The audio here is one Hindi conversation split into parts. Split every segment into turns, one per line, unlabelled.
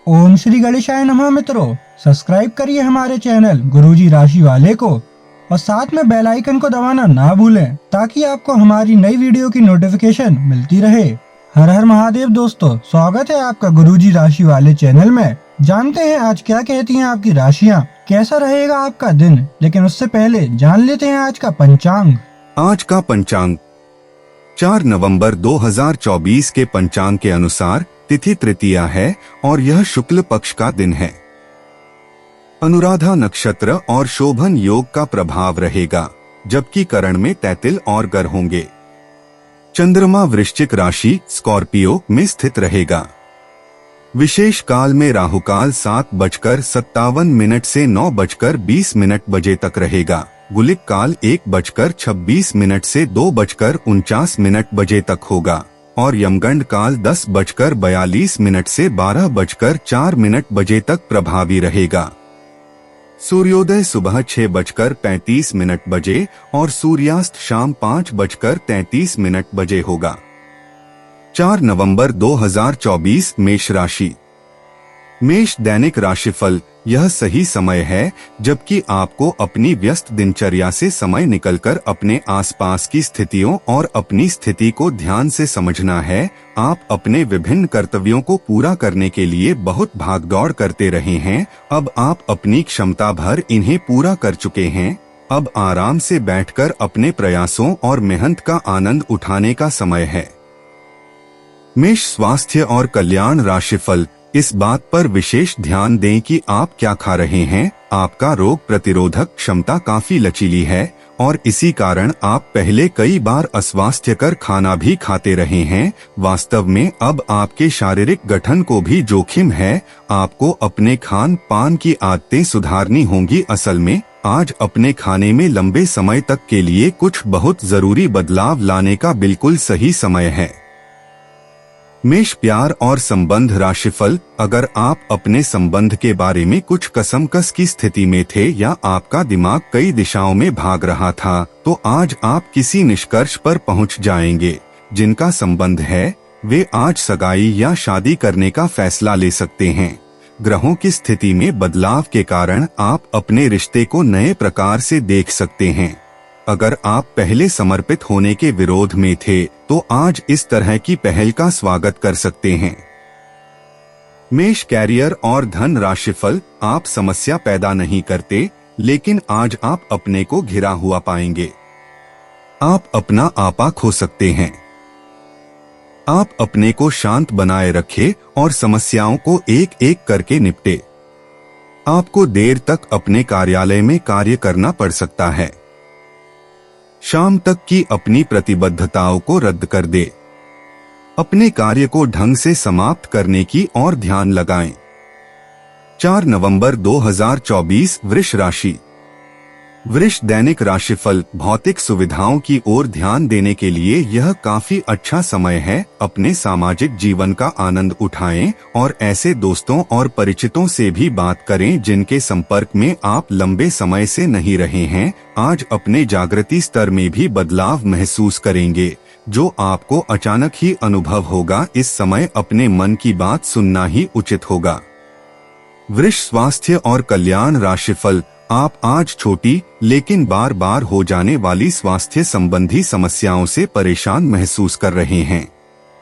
ओम श्री गणेशाय नमः। मित्रों, सब्सक्राइब करिए हमारे चैनल गुरुजी राशि वाले को और साथ में बेल आइकन को दबाना ना भूलें ताकि आपको हमारी नई वीडियो की नोटिफिकेशन मिलती रहे। हर हर महादेव दोस्तों, स्वागत है आपका गुरुजी राशि वाले चैनल में। जानते हैं आज क्या कहती हैं आपकी राशियां, कैसा रहेगा आपका दिन। लेकिन उससे पहले जान लेते हैं आज का पंचांग।
आज का पंचांग 4 नवंबर 2024 के पंचांग के अनुसार तिथि तृतीया है और यह शुक्ल पक्ष का दिन है। अनुराधा नक्षत्र और शोभन योग का प्रभाव रहेगा, जबकि करण में तैतिल और गर होंगे। चंद्रमा वृश्चिक राशि स्कॉर्पियो में स्थित रहेगा। विशेष काल में राहुकाल 7:57 से 9:20 बजे तक रहेगा। गुलिक काल 1:26 से 2:49 बजे तक होगा और यमगंड काल 10:42 से 12:04 बजे तक प्रभावी रहेगा। सूर्योदय सुबह 6:35 बजे और सूर्यास्त शाम 5:33 बजे होगा। 4 नवंबर 2024 मेष राशि। मेष दैनिक राशिफल। यह सही समय है जबकि आपको अपनी व्यस्त दिनचर्या से समय निकलकर अपने आसपास की स्थितियों और अपनी स्थिति को ध्यान से समझना है। आप अपने विभिन्न कर्तव्यों को पूरा करने के लिए बहुत भागदौड़ करते रहे हैं। अब आप अपनी क्षमता भर इन्हें पूरा कर चुके हैं। अब आराम से बैठकर अपने प्रयासों और मेहनत का आनंद उठाने का समय है। मेष स्वास्थ्य और कल्याण राशिफल। इस बात पर विशेष ध्यान दें कि आप क्या खा रहे हैं। आपका रोग प्रतिरोधक क्षमता काफी लचीली है और इसी कारण आप पहले कई बार अस्वास्थ्यकर खाना भी खाते रहे हैं। वास्तव में अब आपके शारीरिक गठन को भी जोखिम है। आपको अपने खान पान की आदतें सुधारनी होंगी। असल में आज अपने खाने में लंबे समय तक के लिए कुछ बहुत जरूरी बदलाव लाने का बिल्कुल सही समय है। मेष प्यार और संबंध राशिफल। अगर आप अपने संबंध के बारे में कुछ कसमकस की स्थिति में थे या आपका दिमाग कई दिशाओं में भाग रहा था, तो आज आप किसी निष्कर्ष पर पहुंच जाएंगे। जिनका संबंध है वे आज सगाई या शादी करने का फैसला ले सकते हैं। ग्रहों की स्थिति में बदलाव के कारण आप अपने रिश्ते को नए प्रकार से देख सकते हैं। अगर आप पहले समर्पित होने के विरोध में थे तो आज इस तरह की पहल का स्वागत कर सकते हैं। मेष कैरियर और धन राशिफल। आप समस्या पैदा नहीं करते, लेकिन आज आप अपने को घिरा हुआ पाएंगे। आप अपना आपा खो सकते हैं। आप अपने को शांत बनाए रखें और समस्याओं को एक एक करके निपटे। आपको देर तक अपने कार्यालय में कार्य करना पड़ सकता है। शाम तक की अपनी प्रतिबद्धताओं को रद्द कर दे। अपने कार्य को ढंग से समाप्त करने की ओर ध्यान लगाएं। 4 नवंबर 2024 वृष राशि। वृष दैनिक राशिफल। भौतिक सुविधाओं की ओर ध्यान देने के लिए यह काफी अच्छा समय है। अपने सामाजिक जीवन का आनंद उठाएं और ऐसे दोस्तों और परिचितों से भी बात करें जिनके संपर्क में आप लंबे समय से नहीं रहे हैं। आज अपने जागृति स्तर में भी बदलाव महसूस करेंगे, जो आपको अचानक ही अनुभव होगा। इस समय अपने मन की बात सुनना ही उचित होगा। वृष स्वास्थ्य और कल्याण राशिफल। आप आज छोटी लेकिन बार बार हो जाने वाली स्वास्थ्य संबंधी समस्याओं से परेशान महसूस कर रहे हैं।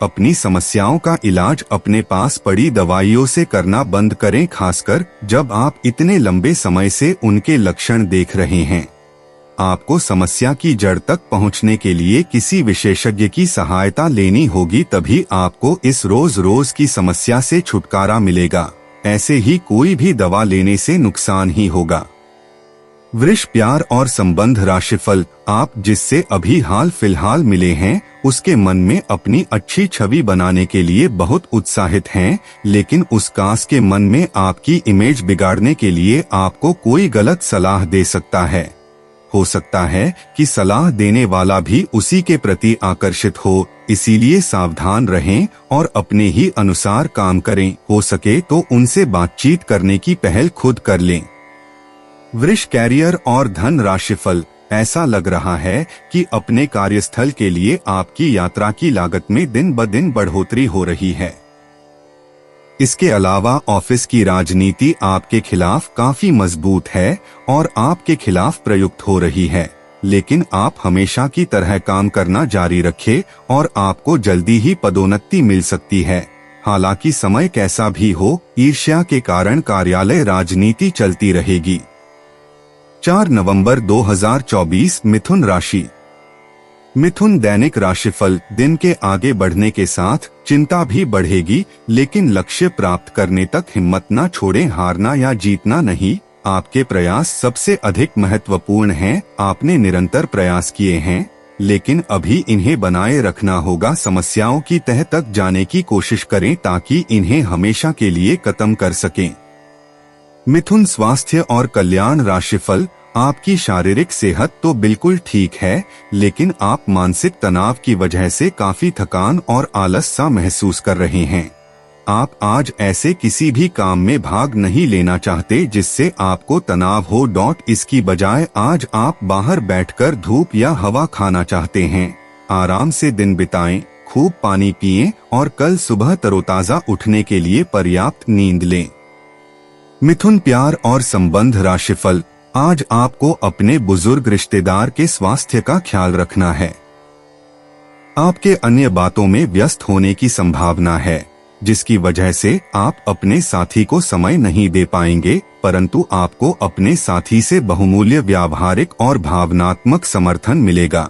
अपनी समस्याओं का इलाज अपने पास पड़ी दवाइयों से करना बंद करें, खासकर जब आप इतने लंबे समय से उनके लक्षण देख रहे हैं। आपको समस्या की जड़ तक पहुंचने के लिए किसी विशेषज्ञ की सहायता लेनी होगी, तभी आपको इस रोज रोज की समस्या से छुटकारा मिलेगा। ऐसे ही कोई भी दवा लेने से नुकसान ही होगा। वृष प्यार और संबंध राशिफल। आप जिससे अभी हाल फिलहाल मिले हैं उसके मन में अपनी अच्छी छवि बनाने के लिए बहुत उत्साहित हैं, लेकिन उस कास के मन में आपकी इमेज बिगाड़ने के लिए आपको कोई गलत सलाह दे सकता है। हो सकता है कि सलाह देने वाला भी उसी के प्रति आकर्षित हो, इसीलिए सावधान रहें और अपने ही अनुसार काम करें। हो सके तो उनसे बातचीत करने की पहल खुद कर लें। वृष कैरियर और धन राशिफल। ऐसा लग रहा है कि अपने कार्यस्थल के लिए आपकी यात्रा की लागत में दिन ब दिन बढ़ोतरी हो रही है। इसके अलावा ऑफिस की राजनीति आपके खिलाफ काफी मजबूत है और आपके खिलाफ प्रयुक्त हो रही है, लेकिन आप हमेशा की तरह काम करना जारी रखें और आपको जल्दी ही पदोन्नति मिल सकती है। हालांकि समय कैसा भी हो, ईर्ष्या के कारण कार्यालय राजनीति चलती रहेगी। 4 नवंबर 2024 मिथुन राशि। मिथुन दैनिक राशिफल। दिन के आगे बढ़ने के साथ चिंता भी बढ़ेगी, लेकिन लक्ष्य प्राप्त करने तक हिम्मत न छोड़ें। हारना या जीतना नहीं, आपके प्रयास सबसे अधिक महत्वपूर्ण हैं। आपने निरंतर प्रयास किए हैं, लेकिन अभी इन्हें बनाए रखना होगा। समस्याओं की तह तक जाने की कोशिश करें ताकि इन्हें हमेशा के लिए खत्म कर सकें। मिथुन स्वास्थ्य और कल्याण राशिफल। आपकी शारीरिक सेहत तो बिल्कुल ठीक है, लेकिन आप मानसिक तनाव की वजह से काफी थकान और आलस सा महसूस कर रहे हैं। आप आज ऐसे किसी भी काम में भाग नहीं लेना चाहते जिससे आपको तनाव हो। इसकी बजाय आज आप बाहर बैठकर धूप या हवा खाना चाहते हैं। आराम से दिन बिताएं, खूब पानी पिएं और कल सुबह तरोताजा उठने के लिए पर्याप्त नींद लें। मिथुन प्यार और संबंध राशिफल। आज आपको अपने बुजुर्ग रिश्तेदार के स्वास्थ्य का ख्याल रखना है। आपके अन्य बातों में व्यस्त होने की संभावना है, जिसकी वजह से आप अपने साथी को समय नहीं दे पाएंगे, परंतु आपको अपने साथी से बहुमूल्य व्यावहारिक और भावनात्मक समर्थन मिलेगा।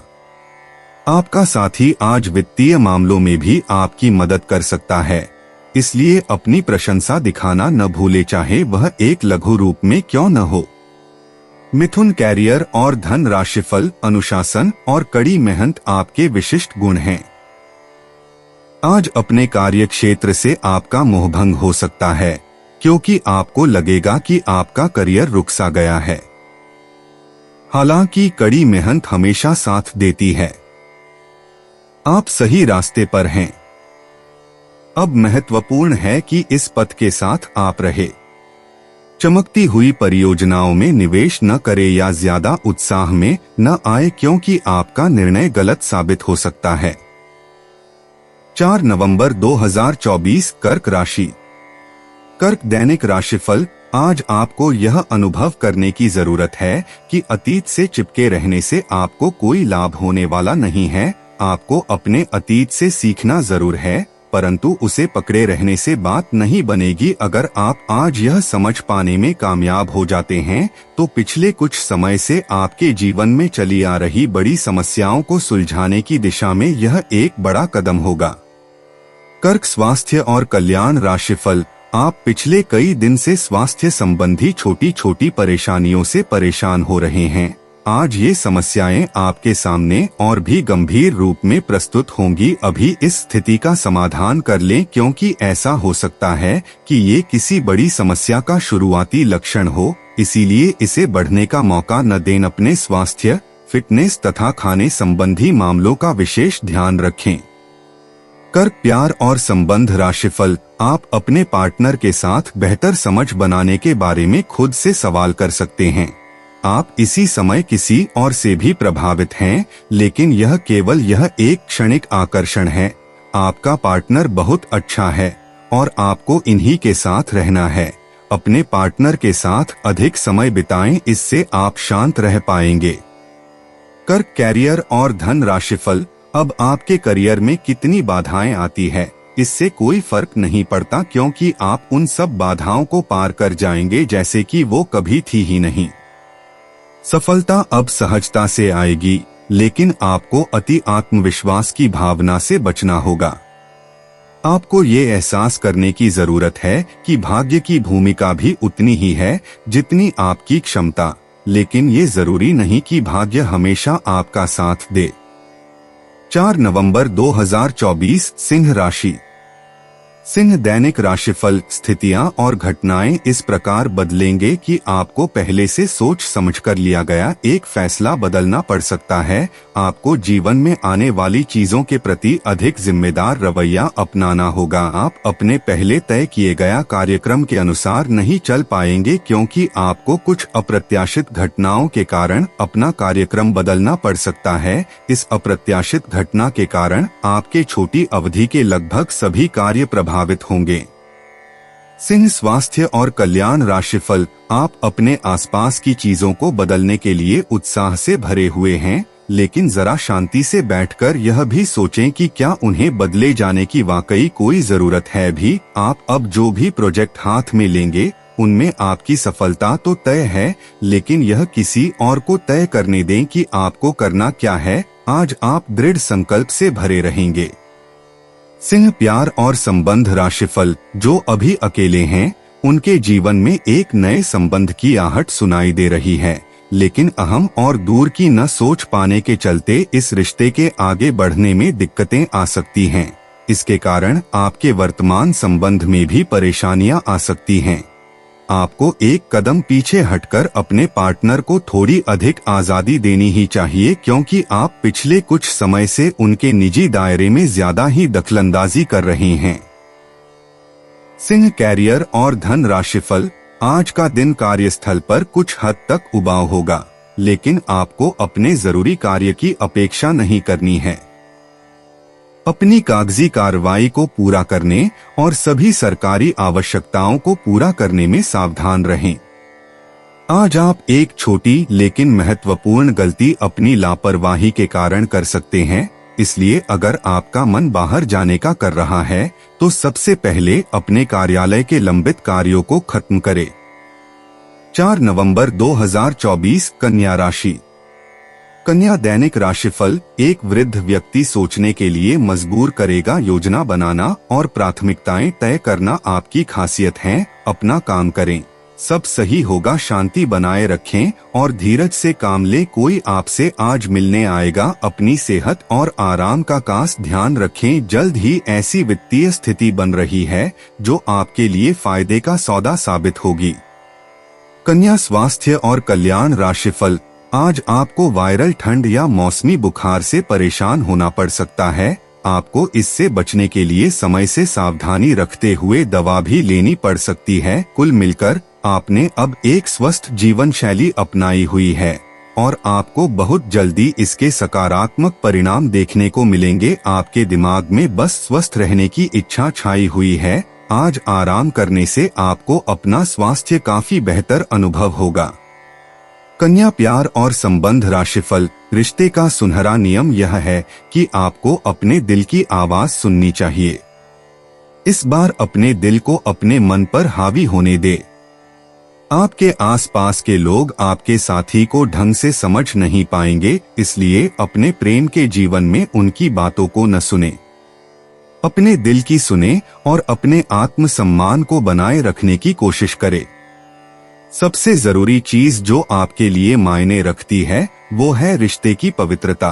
आपका साथी आज वित्तीय मामलों में भी आपकी मदद कर सकता है, इसलिए अपनी प्रशंसा दिखाना न भूले, चाहे वह एक लघु रूप में क्यों न हो। मिथुन कैरियर और धन राशिफल। अनुशासन और कड़ी मेहनत आपके विशिष्ट गुण हैं। आज अपने कार्य क्षेत्र से आपका मोहभंग हो सकता है, क्योंकि आपको लगेगा कि आपका करियर रुक सा गया है। हालांकि कड़ी मेहनत हमेशा साथ देती है। आप सही रास्ते पर हैं। अब महत्वपूर्ण है कि इस पथ के साथ आप रहे। चमकती हुई परियोजनाओं में निवेश न करें या ज्यादा उत्साह में न आए, क्योंकि आपका निर्णय गलत साबित हो सकता है। 4 नवंबर 2024 कर्क राशि। कर्क दैनिक राशिफल। आज आपको यह अनुभव करने की जरूरत है कि अतीत से चिपके रहने से आपको कोई लाभ होने वाला नहीं है। आपको अपने अतीत से सीखना जरूर है, परंतु उसे पकड़े रहने से बात नहीं बनेगी। अगर आप आज यह समझ पाने में कामयाब हो जाते हैं, तो पिछले कुछ समय से आपके जीवन में चली आ रही बड़ी समस्याओं को सुलझाने की दिशा में यह एक बड़ा कदम होगा। कर्क स्वास्थ्य और कल्याण राशिफल। आप पिछले कई दिन से स्वास्थ्य संबंधी छोटी छोटी परेशानियों से परेशान हो रहे हैं। आज ये समस्याएं आपके सामने और भी गंभीर रूप में प्रस्तुत होंगी। अभी इस स्थिति का समाधान कर लें, क्योंकि ऐसा हो सकता है कि ये किसी बड़ी समस्या का शुरुआती लक्षण हो, इसीलिए इसे बढ़ने का मौका न दें। अपने स्वास्थ्य, फिटनेस तथा खाने संबंधी मामलों का विशेष ध्यान रखें। कर्क प्यार और संबंध राशिफल। आप अपने पार्टनर के साथ बेहतर समझ बनाने के बारे में खुद से सवाल कर सकते हैं। आप इसी समय किसी और से भी प्रभावित हैं, लेकिन यह केवल एक क्षणिक आकर्षण है। आपका पार्टनर बहुत अच्छा है और आपको इन्हीं के साथ रहना है। अपने पार्टनर के साथ अधिक समय बिताएं, इससे आप शांत रह पाएंगे। कर्क कैरियर और धन राशिफल। अब आपके करियर में कितनी बाधाएं आती है, इससे कोई फर्क नहीं पड़ता, क्योंकि आप उन सब बाधाओं को पार कर जाएंगे जैसे कि वो कभी थी ही नहीं। सफलता अब सहजता से आएगी, लेकिन आपको अति आत्मविश्वास की भावना से बचना होगा। आपको ये एहसास करने की जरूरत है कि भाग्य की भूमिका भी उतनी ही है जितनी आपकी क्षमता, लेकिन ये जरूरी नहीं कि भाग्य हमेशा आपका साथ दे। 4 नवंबर 2024 सिंह राशि। सिंह दैनिक राशिफल। स्थितियां और घटनाएं इस प्रकार बदलेंगे कि आपको पहले से सोच समझकर लिया गया एक फैसला बदलना पड़ सकता है। आपको जीवन में आने वाली चीजों के प्रति अधिक जिम्मेदार रवैया अपनाना होगा। आप अपने पहले तय किए गया कार्यक्रम के अनुसार नहीं चल पाएंगे, क्योंकि आपको कुछ अप्रत्याशित घटनाओं के कारण अपना कार्यक्रम बदलना पड़ सकता है। इस अप्रत्याशित घटना के कारण आपके छोटी अवधि के लगभग सभी कार्य प्रभावित होंगे। सिंह स्वास्थ्य और कल्याण राशिफल, आप अपने आसपास की चीजों को बदलने के लिए उत्साह से भरे हुए हैं, लेकिन जरा शांति से बैठकर यह भी सोचें कि क्या उन्हें बदले जाने की वाकई कोई जरूरत है भी। आप अब जो भी प्रोजेक्ट हाथ में लेंगे उनमें आपकी सफलता तो तय है, लेकिन यह किसी और को तय करने दें कि आपको करना क्या है। आज आप दृढ़ संकल्प से भरे रहेंगे। सिंह प्यार और संबंध राशिफल, जो अभी अकेले हैं उनके जीवन में एक नए संबंध की आहट सुनाई दे रही है, लेकिन अहम और दूर की न सोच पाने के चलते इस रिश्ते के आगे बढ़ने में दिक्कतें आ सकती हैं। इसके कारण आपके वर्तमान संबंध में भी परेशानियां आ सकती हैं। आपको एक कदम पीछे हटकर अपने पार्टनर को थोड़ी अधिक आजादी देनी ही चाहिए, क्योंकि आप पिछले कुछ समय से उनके निजी दायरे में ज्यादा ही दखलंदाजी कर रहे हैं। सिंह कैरियर और धन राशिफल, आज का दिन कार्यस्थल पर कुछ हद तक उबाऊ होगा, लेकिन आपको अपने जरूरी कार्य की अपेक्षा नहीं करनी है। अपनी कागजी कार्रवाई को पूरा करने और सभी सरकारी आवश्यकताओं को पूरा करने में सावधान रहें। आज आप एक छोटी लेकिन महत्वपूर्ण गलती अपनी लापरवाही के कारण कर सकते हैं, इसलिए अगर आपका मन बाहर जाने का कर रहा है तो सबसे पहले अपने कार्यालय के लंबित कार्यों को खत्म करें। 4 नवंबर 2024 कन्या राशि। कन्या दैनिक राशिफल, एक वृद्ध व्यक्ति सोचने के लिए मजबूर करेगा। योजना बनाना और प्राथमिकताएं तय करना आपकी खासियत है। अपना काम करें, सब सही होगा। शांति बनाए रखें और धीरज से काम ले। कोई आपसे आज मिलने आएगा। अपनी सेहत और आराम का खास ध्यान रखें। जल्द ही ऐसी वित्तीय स्थिति बन रही है जो आपके लिए फायदे का सौदा साबित होगी। कन्या स्वास्थ्य और कल्याण राशिफल, आज आपको वायरल ठंड या मौसमी बुखार से परेशान होना पड़ सकता है। आपको इससे बचने के लिए समय से सावधानी रखते हुए दवा भी लेनी पड़ सकती है। कुल मिलकर आपने अब एक स्वस्थ जीवन शैली अपनाई हुई है और आपको बहुत जल्दी इसके सकारात्मक परिणाम देखने को मिलेंगे। आपके दिमाग में बस स्वस्थ रहने की इच्छा छाई हुई है। आज आराम करने से आपको अपना स्वास्थ्य काफी बेहतर अनुभव होगा। कन्या प्यार और संबंध राशिफल, रिश्ते का सुनहरा नियम यह है कि आपको अपने दिल की आवाज सुननी चाहिए। इस बार अपने दिल को अपने मन पर हावी होने दे। आपके आसपास के लोग आपके साथी को ढंग से समझ नहीं पाएंगे, इसलिए अपने प्रेम के जीवन में उनकी बातों को न सुने। अपने दिल की सुने और अपने आत्मसम्मान को बनाए रखने की कोशिश करें। सबसे जरूरी चीज जो आपके लिए मायने रखती है वो है रिश्ते की पवित्रता।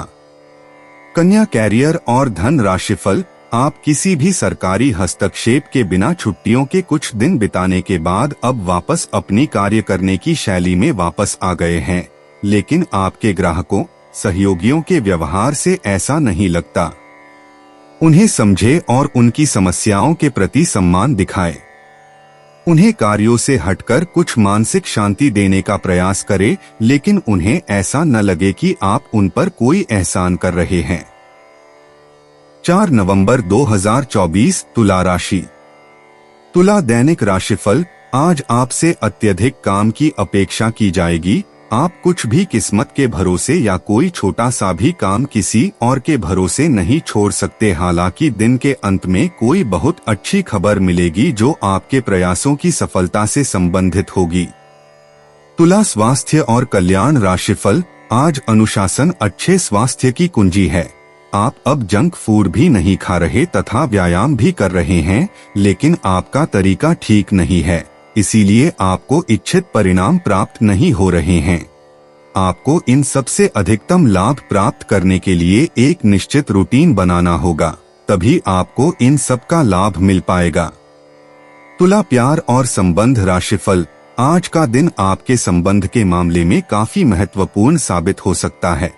कन्या कैरियर और धन राशिफल, आप किसी भी सरकारी हस्तक्षेप के बिना छुट्टियों के कुछ दिन बिताने के बाद अब वापस अपनी कार्य करने की शैली में वापस आ गए हैं, लेकिन आपके ग्राहकों, सहयोगियों के व्यवहार से ऐसा नहीं लगता। उन्हें समझे और उनकी समस्याओं के प्रति सम्मान दिखाए। उन्हें कार्यों से हटकर कुछ मानसिक शांति देने का प्रयास करें, लेकिन उन्हें ऐसा न लगे कि आप उन पर कोई एहसान कर रहे हैं। 4 नवंबर 2024 तुला राशि। तुला दैनिक राशिफल, आज आपसे अत्यधिक काम की अपेक्षा की जाएगी। आप कुछ भी किस्मत के भरोसे या कोई छोटा सा भी काम किसी और के भरोसे नहीं छोड़ सकते। हालांकि दिन के अंत में कोई बहुत अच्छी खबर मिलेगी जो आपके प्रयासों की सफलता से संबंधित होगी। तुला स्वास्थ्य और कल्याण राशिफल, आज अनुशासन अच्छे स्वास्थ्य की कुंजी है। आप अब जंक फूड भी नहीं खा रहे तथा व्यायाम भी कर रहे हैं, लेकिन आपका तरीका ठीक नहीं है, इसीलिए आपको इच्छित परिणाम प्राप्त नहीं हो रहे हैं। आपको इन सब से अधिकतम लाभ प्राप्त करने के लिए एक निश्चित रूटीन बनाना होगा, तभी आपको इन सब का लाभ मिल पाएगा। तुला प्यार और संबंध राशिफल, आज का दिन आपके संबंध के मामले में काफी महत्वपूर्ण साबित हो सकता है।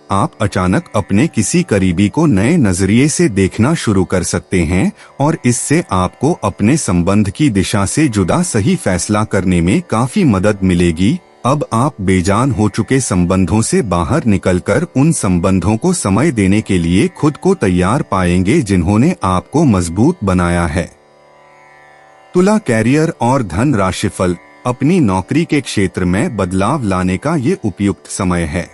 आप अचानक अपने किसी करीबी को नए नजरिए से देखना शुरू कर सकते हैं और इससे आपको अपने संबंध की दिशा से जुदा सही फैसला करने में काफी मदद मिलेगी। अब आप बेजान हो चुके संबंधों से बाहर निकलकर उन संबंधों को समय देने के लिए खुद को तैयार पाएंगे जिन्होंने आपको मजबूत बनाया है। तुला कैरियर और धन राशिफल, अपनी नौकरी के क्षेत्र में बदलाव लाने का ये उपयुक्त समय है।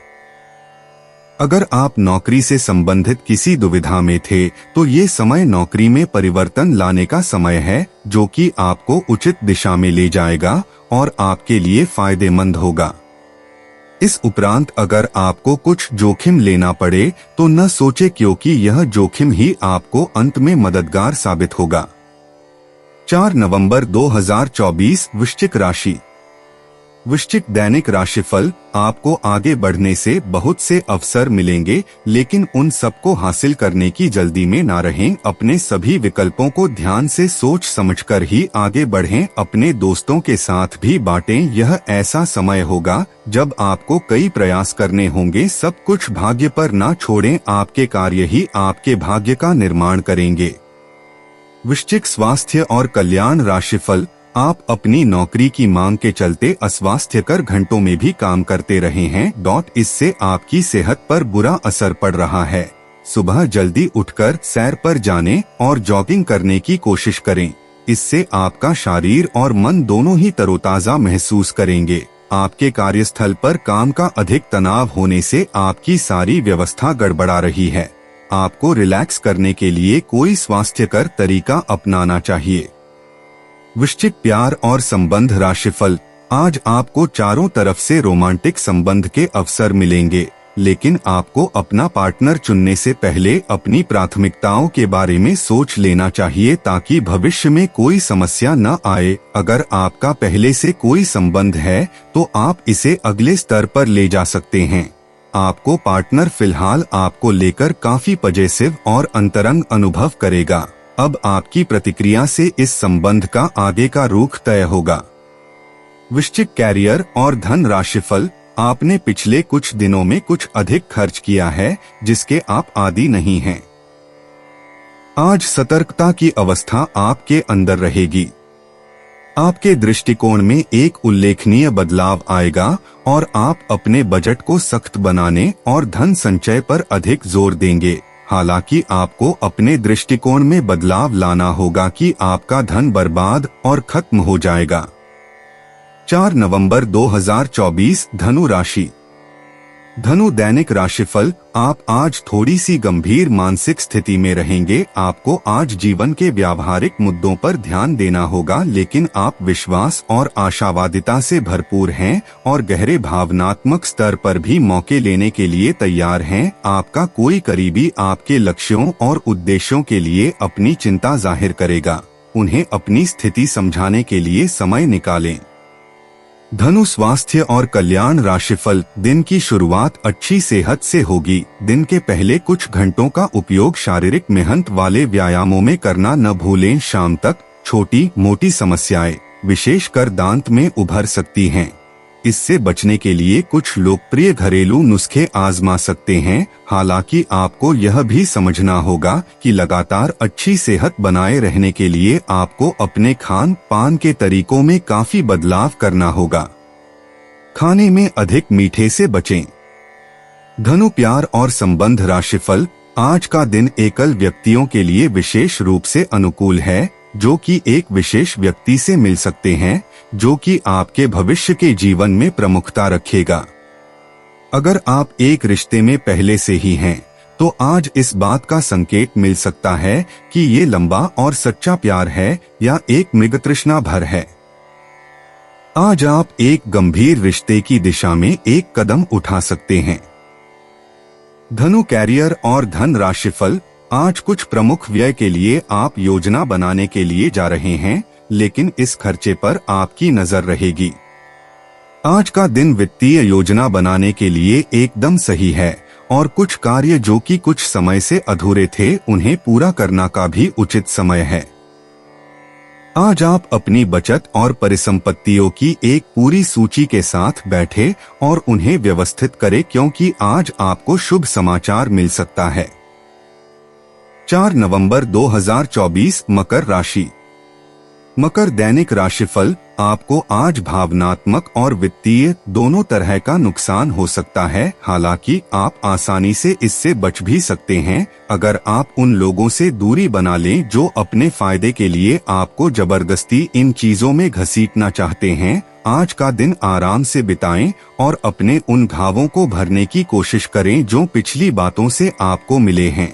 अगर आप नौकरी से संबंधित किसी दुविधा में थे तो ये समय नौकरी में परिवर्तन लाने का समय है, जो कि आपको उचित दिशा में ले जाएगा और आपके लिए फायदेमंद होगा। इस उपरांत अगर आपको कुछ जोखिम लेना पड़े तो न सोचे, क्योंकि यह जोखिम ही आपको अंत में मददगार साबित होगा। 4 नवंबर 2024 वृश्चिक राशि। वृश्चिक दैनिक राशिफल, आपको आगे बढ़ने से बहुत से अवसर मिलेंगे, लेकिन उन सबको हासिल करने की जल्दी में ना रहें। अपने सभी विकल्पों को ध्यान से सोच समझकर ही आगे बढ़ें। अपने दोस्तों के साथ भी बांटें। यह ऐसा समय होगा जब आपको कई प्रयास करने होंगे। सब कुछ भाग्य पर ना छोड़ें, आपके कार्य ही आपके भाग्य का निर्माण करेंगे। वृश्चिक स्वास्थ्य और कल्याण राशिफल, आप अपनी नौकरी की मांग के चलते अस्वास्थ्यकर घंटों में भी काम करते रहे हैं। इससे आपकी सेहत पर बुरा असर पड़ रहा है। सुबह जल्दी उठकर सैर पर जाने और जॉगिंग करने की कोशिश करें। इससे आपका शरीर और मन दोनों ही तरोताजा महसूस करेंगे। आपके कार्यस्थल पर काम का अधिक तनाव होने से आपकी सारी व्यवस्था गड़बड़ा रही है। आपको रिलैक्स करने के लिए कोई स्वास्थ्यकर तरीका अपनाना चाहिए। वृश्चिक प्यार और संबंध राशिफल, आज आपको चारों तरफ से रोमांटिक संबंध के अवसर मिलेंगे, लेकिन आपको अपना पार्टनर चुनने से पहले अपनी प्राथमिकताओं के बारे में सोच लेना चाहिए, ताकि भविष्य में कोई समस्या न आए। अगर आपका पहले से कोई संबंध है तो आप इसे अगले स्तर पर ले जा सकते हैं। आपको पार्टनर फिलहाल आपको लेकर काफी पॉजिटिव और अंतरंग अनुभव करेगा। अब आपकी प्रतिक्रिया से इस संबंध का आगे का रुख तय होगा। वृश्चिक कैरियर और धन राशिफल, आपने पिछले कुछ दिनों में कुछ अधिक खर्च किया है, जिसके आप आदी नहीं हैं। आज सतर्कता की अवस्था आपके अंदर रहेगी। आपके दृष्टिकोण में एक उल्लेखनीय बदलाव आएगा और आप अपने बजट को सख्त बनाने और धन संचय पर अधिक जोर देंगे। हालांकि आपको अपने दृष्टिकोण में बदलाव लाना होगा कि आपका धन बर्बाद और खत्म हो जाएगा। 4 नवंबर 2024 धनु राशि। धनु दैनिक राशिफल, आप आज थोड़ी सी गंभीर मानसिक स्थिति में रहेंगे। आपको आज जीवन के व्यावहारिक मुद्दों पर ध्यान देना होगा, लेकिन आप विश्वास और आशावादिता से भरपूर हैं और गहरे भावनात्मक स्तर पर भी मौके लेने के लिए तैयार हैं। आपका कोई करीबी आपके लक्ष्यों और उद्देश्यों के लिए अपनी चिंता जाहिर करेगा। उन्हें अपनी स्थिति समझाने के लिए समय निकालें। धनु स्वास्थ्य और कल्याण राशिफल, दिन की शुरुआत अच्छी सेहत से होगी। दिन के पहले कुछ घंटों का उपयोग शारीरिक मेहनत वाले व्यायामों में करना न भूलें। शाम तक छोटी मोटी समस्याएं, विशेषकर दांत में उभर सकती हैं। इससे बचने के लिए कुछ लोकप्रिय घरेलू नुस्खे आजमा सकते हैं। हालांकि आपको यह भी समझना होगा कि लगातार अच्छी सेहत बनाए रहने के लिए आपको अपने खान पान के तरीकों में काफी बदलाव करना होगा। खाने में अधिक मीठे से बचें। धनु प्यार और संबंध राशिफल, आज का दिन एकल व्यक्तियों के लिए विशेष रूप से अनुकूल है, जो कि एक विशेष व्यक्ति से मिल सकते हैं, जो कि आपके भविष्य के जीवन में प्रमुखता रखेगा। अगर आप एक रिश्ते में पहले से ही हैं, तो आज इस बात का संकेत मिल सकता है कि ये लंबा और सच्चा प्यार है या एक मृगतृष्णा भर है। आज आप एक गंभीर रिश्ते की दिशा में एक कदम उठा सकते हैं। धनु कैरियर और धन राशिफल, आज कुछ प्रमुख व्यय के लिए आप योजना बनाने के लिए जा रहे हैं, लेकिन इस खर्चे पर आपकी नजर रहेगी। आज का दिन वित्तीय योजना बनाने के लिए एकदम सही है और कुछ कार्य जो कि कुछ समय से अधूरे थे, उन्हें पूरा करना का भी उचित समय है। आज आप अपनी बचत और परिसंपत्तियों की एक पूरी सूची के साथ बैठे और उन्हें व्यवस्थित करें, क्योंकि आज आपको शुभ समाचार मिल सकता है। 4 नवंबर 2024 मकर राशि। मकर दैनिक राशिफल, आपको आज भावनात्मक और वित्तीय दोनों तरह का नुकसान हो सकता है। हालांकि आप आसानी से इससे बच भी सकते हैं अगर आप उन लोगों से दूरी बना लें जो अपने फायदे के लिए आपको जबरदस्ती इन चीजों में घसीटना चाहते हैं। आज का दिन आराम से बिताएं और अपने उन घावों को भरने की कोशिश करें जो पिछली बातों से आपको मिले हैं।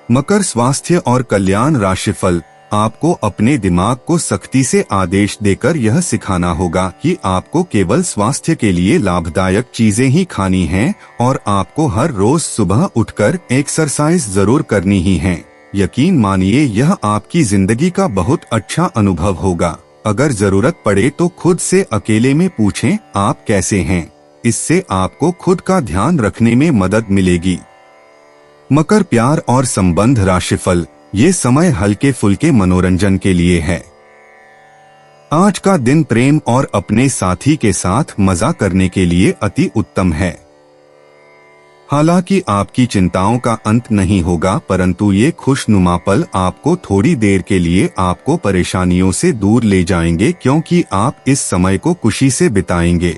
मकर स्वास्थ्य और कल्याण राशिफल, आपको अपने दिमाग को सख्ती से आदेश देकर यह सिखाना होगा कि आपको केवल स्वास्थ्य के लिए लाभदायक चीजें ही खानी हैं और आपको हर रोज सुबह उठकर एक्सरसाइज जरूर करनी ही है। यकीन मानिए यह आपकी जिंदगी का बहुत अच्छा अनुभव होगा। अगर जरूरत पड़े तो खुद से अकेले में पूछें आप कैसे हैं। इससे आपको खुद का ध्यान रखने में मदद मिलेगी। मकर प्यार और संबंध राशिफल, ये समय हल्के फुल्के मनोरंजन के लिए है। आज का दिन प्रेम और अपने साथी के साथ मजा करने के लिए अति उत्तम है। हालांकि आपकी चिंताओं का अंत नहीं होगा, परंतु ये खुशनुमा पल आपको थोड़ी देर के लिए आपको परेशानियों से दूर ले जाएंगे, क्योंकि आप इस समय को खुशी से बिताएंगे।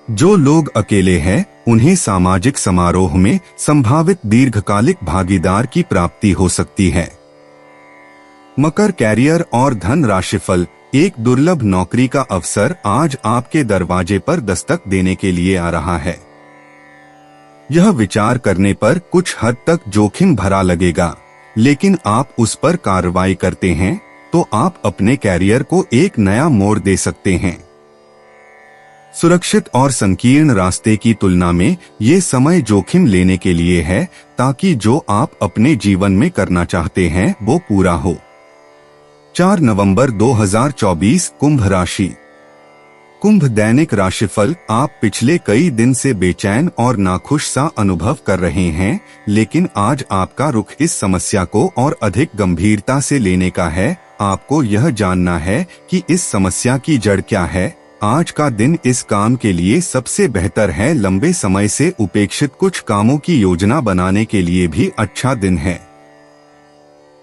जो लोग अकेले हैं उन्हें सामाजिक समारोह में संभावित दीर्घकालिक भागीदार की प्राप्ति हो सकती है। मकर कैरियर और धन राशिफल, एक दुर्लभ नौकरी का अवसर आज आपके दरवाजे पर दस्तक देने के लिए आ रहा है। यह विचार करने पर कुछ हद तक जोखिम भरा लगेगा, लेकिन आप उस पर कार्रवाई करते हैं तो आप अपने कैरियर को एक नया मोड़ दे सकते हैं। सुरक्षित और संकीर्ण रास्ते की तुलना में ये समय जोखिम लेने के लिए है, ताकि जो आप अपने जीवन में करना चाहते हैं वो पूरा हो। 4 नवंबर 2024 कुंभ राशि। कुंभ दैनिक राशिफल, आप पिछले कई दिन से बेचैन और नाखुश सा अनुभव कर रहे हैं, लेकिन आज आपका रुख इस समस्या को और अधिक गंभीरता से लेने का है। आपको यह जानना है कि इस समस्या की जड़ क्या है। आज का दिन इस काम के लिए सबसे बेहतर है। लंबे समय से उपेक्षित कुछ कामों की योजना बनाने के लिए भी अच्छा दिन है।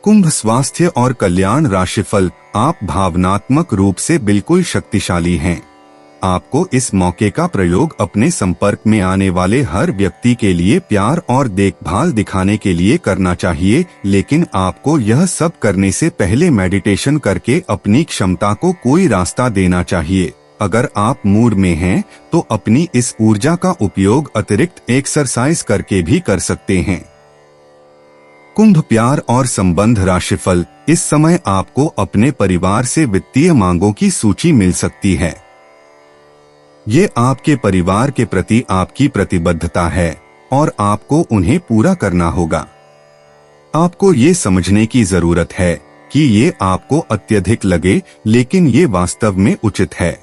कुंभ स्वास्थ्य और कल्याण राशिफल, आप भावनात्मक रूप से बिल्कुल शक्तिशाली हैं। आपको इस मौके का प्रयोग अपने संपर्क में आने वाले हर व्यक्ति के लिए प्यार और देखभाल दिखाने के लिए करना चाहिए, लेकिन आपको यह सब करने से पहले मेडिटेशन करके अपनी क्षमता को कोई रास्ता देना चाहिए। अगर आप मूड में हैं तो अपनी इस ऊर्जा का उपयोग अतिरिक्त एक्सरसाइज करके भी कर सकते हैं। कुंभ प्यार और संबंध राशिफल, इस समय आपको अपने परिवार से वित्तीय मांगों की सूची मिल सकती है। ये आपके परिवार के प्रति आपकी प्रतिबद्धता है और आपको उन्हें पूरा करना होगा। आपको ये समझने की जरूरत है कि ये आपको अत्यधिक लगे, लेकिन ये वास्तव में उचित है।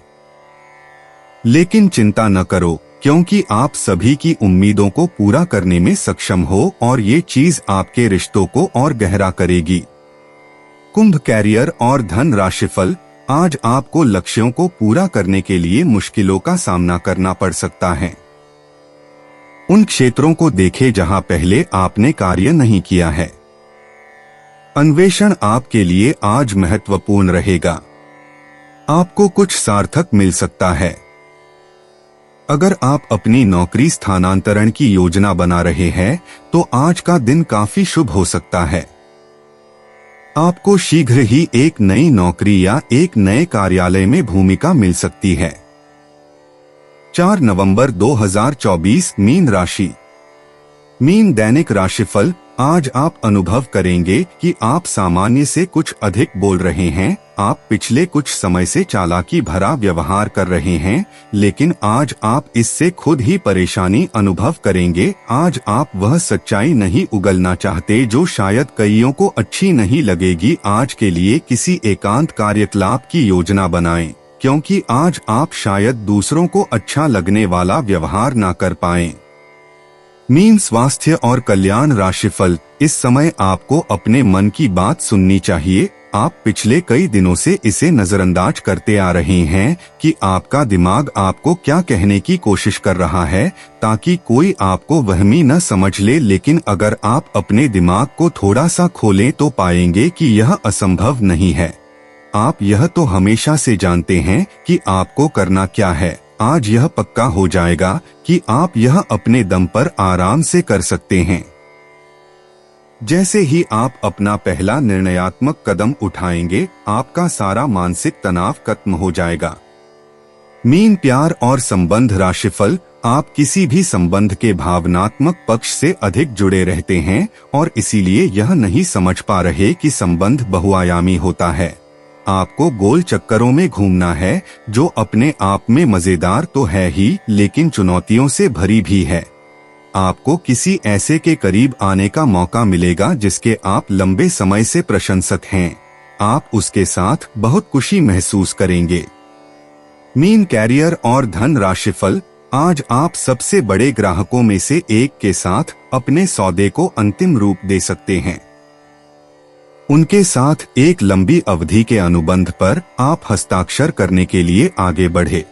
लेकिन चिंता न करो, क्योंकि आप सभी की उम्मीदों को पूरा करने में सक्षम हो और ये चीज आपके रिश्तों को और गहरा करेगी। कुंभ कैरियर और धन राशिफल, आज आपको लक्ष्यों को पूरा करने के लिए मुश्किलों का सामना करना पड़ सकता है। उन क्षेत्रों को देखें जहां पहले आपने कार्य नहीं किया है। अन्वेषण आपके लिए आज महत्वपूर्ण रहेगा। आपको कुछ सार्थक मिल सकता है। अगर आप अपनी नौकरी स्थानांतरण की योजना बना रहे हैं तो आज का दिन काफी शुभ हो सकता है। आपको शीघ्र ही एक नई नौकरी या एक नए कार्यालय में भूमिका मिल सकती है। 4 नवंबर 2024 मीन राशि। मीन दैनिक राशिफल, आज आप अनुभव करेंगे कि आप सामान्य से कुछ अधिक बोल रहे हैं। आप पिछले कुछ समय से चालाकी भरा व्यवहार कर रहे हैं, लेकिन आज आप इससे खुद ही परेशानी अनुभव करेंगे। आज आप वह सच्चाई नहीं उगलना चाहते जो शायद कईयों को अच्छी नहीं लगेगी। आज के लिए किसी एकांत कार्यकलाप की योजना बनाएं, क्योंकि आज आप शायद दूसरों को अच्छा लगने वाला व्यवहार ना कर पाएं। मीन स्वास्थ्य और कल्याण राशिफल, इस समय आपको अपने मन की बात सुननी चाहिए। आप पिछले कई दिनों से इसे नजरअंदाज करते आ रहे हैं कि आपका दिमाग आपको क्या कहने की कोशिश कर रहा है, ताकि कोई आपको वहमी न समझ ले। लेकिन अगर आप अपने दिमाग को थोड़ा सा खोलें तो पाएंगे कि यह असंभव नहीं है। आप यह तो हमेशा से जानते हैं कि आपको करना क्या है। आज यह पक्का हो जाएगा कि आप यह अपने दम पर आराम से कर सकते हैं। जैसे ही आप अपना पहला निर्णयात्मक कदम उठाएंगे, आपका सारा मानसिक तनाव खत्म हो जाएगा। मीन प्यार और संबंध राशिफल। आप किसी भी संबंध के भावनात्मक पक्ष से अधिक जुड़े रहते हैं और इसीलिए यह नहीं समझ पा रहे कि संबंध बहुआयामी होता है। आपको गोल चक्करों में घूमना है, जो अपने आप में मजेदार तो है ही, लेकिन चुनौतियों से भरी भी है। आपको किसी ऐसे के करीब आने का मौका मिलेगा जिसके आप लंबे समय से प्रशंसक हैं। आप उसके साथ बहुत खुशी महसूस करेंगे। मीन कैरियर और धन राशिफल। आज आप सबसे बड़े ग्राहकों में से एक के साथ अपने सौदे को अंतिम रूप दे सकते हैं। उनके साथ एक लंबी अवधि के अनुबंध पर आप हस्ताक्षर करने के लिए आगे बढ़े।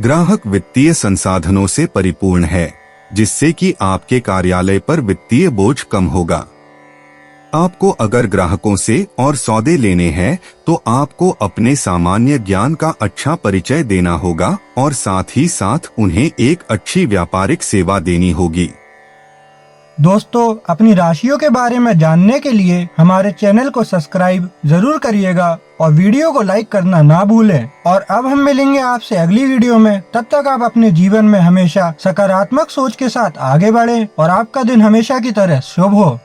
ग्राहक वित्तीय संसाधनों से परिपूर्ण है, जिससे कि आपके कार्यालय पर वित्तीय बोझ कम होगा। आपको अगर ग्राहकों से और सौदे लेने हैं तो आपको अपने सामान्य ज्ञान का अच्छा परिचय देना होगा और साथ ही साथ उन्हें एक अच्छी व्यापारिक सेवा देनी होगी।
दोस्तों, अपनी राशियों के बारे में जानने के लिए हमारे चैनल को सब्सक्राइब जरूर करिएगा और वीडियो को लाइक करना ना भूलें। और अब हम मिलेंगे आपसे अगली वीडियो में। तब तक आप अपने जीवन में हमेशा सकारात्मक सोच के साथ आगे बढ़ें और आपका दिन हमेशा की तरह शुभ हो।